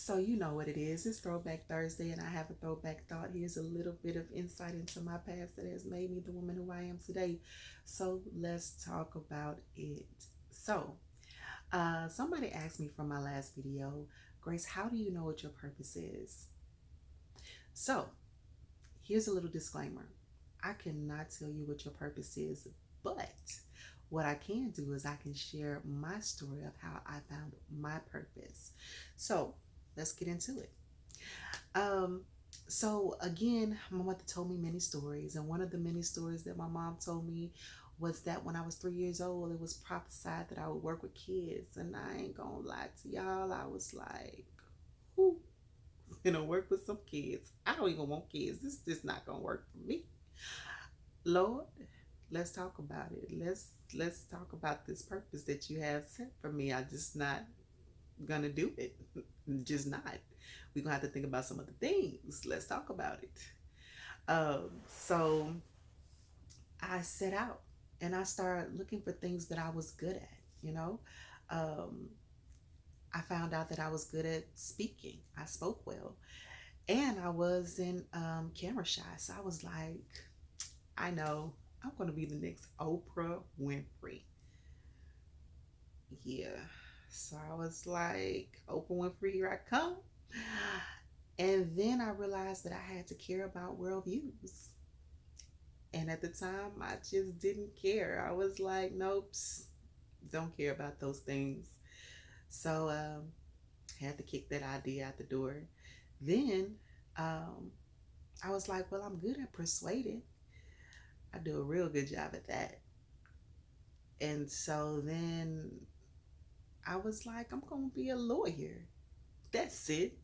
So you know what it is. It's Throwback Thursday, and I have a throwback thought. Here's a little bit of insight into my past that has made me the woman who I am today. So let's talk about it. So, somebody asked me from my last video, Grace, how do you know what your purpose is? So, here's a little disclaimer. I cannot tell you what your purpose is, but what I can do is I can share my story of how I found my purpose. So, let's get into it. Um, so again, my mother told me many stories, and one of the many stories that my mom told me was that when I was 3 years old, it was prophesied that I would work with kids, and I ain't gonna lie to y'all, I was like, who work with some kids? I don't even want kids. This is just not gonna work for me. Lord, let's talk about it. Let's talk about this purpose that you have set for me. I just not gonna do it. Just not. We're gonna have to think about some other things. Let's talk about it. So I set out and I started looking for things that I was good at, you know. Um, I found out that I was good at speaking. I spoke well. And I was in camera shy. So I was like, I know I'm going to be the next Oprah Winfrey. Yeah. So I was like, Oprah Winfrey, here I come. And then I realized that I had to care about world views. And at the time, I just didn't care. I was like, nope, don't care about those things. So had to kick that idea out the door. Then um, I was like, well, I'm good at persuading. I do a real good job at that. And so then I was like, I'm going to be a lawyer. That's it,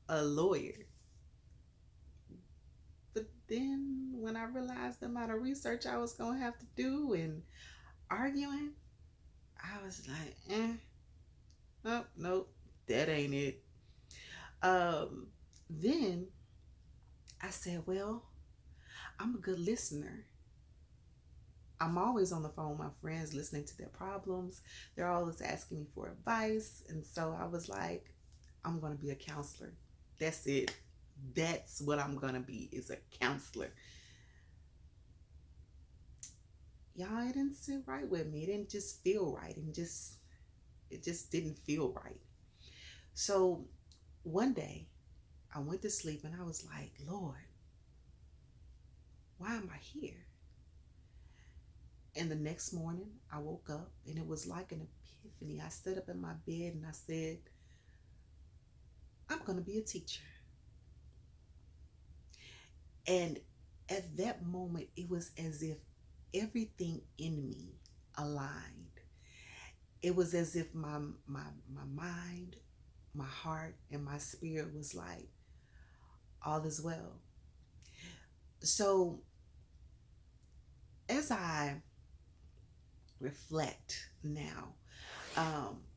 a lawyer. But then when I realized the amount of research I was going to have to do and arguing, I was like, nope, nope, that ain't it. Um, then I said, well, I'm a good listener. I'm always on the phone with my friends listening to their problems. They're always asking me for advice. And so I was like, I'm going to be a counselor. That's it. That's what I'm going to be, is a counselor. Y'all, it didn't sit right with me. It didn't just feel right. It just didn't feel right. So one day I went to sleep and I was like, Lord, why am I here? And the next morning I woke up and it was like an epiphany. I sat up in my bed and I said, I'm going to be a teacher. And at that moment, it was as if everything in me aligned. It was as if my mind, my heart, and my spirit was like, all is well. So as I reflect now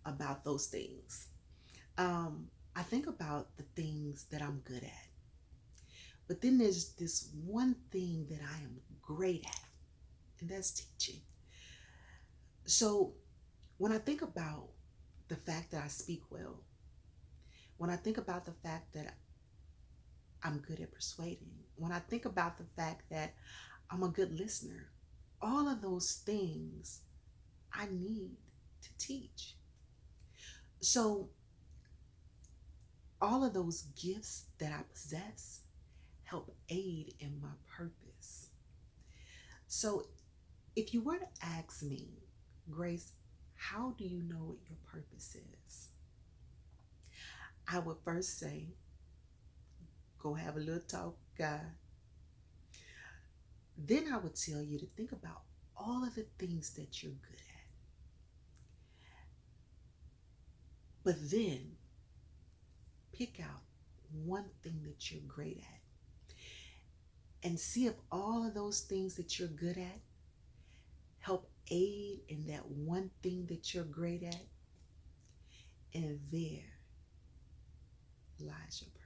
about those things, I think about the things that I'm good at. But then there's this one thing that I am great at, and that's teaching. So when I think about the fact that I speak well, when I think about the fact that I'm good at persuading, when I think about the fact that I'm a good listener, all of those things I need to teach. So all of those gifts that I possess help aid in my purpose. So if you were to ask me, Grace, how do you know what your purpose is? I would first say, go have a little talk, God. Then I would tell you to think about all of the things that you're good at. But then pick out one thing that you're great at and see if all of those things that you're good at help aid in that one thing that you're great at. And there lies your purpose.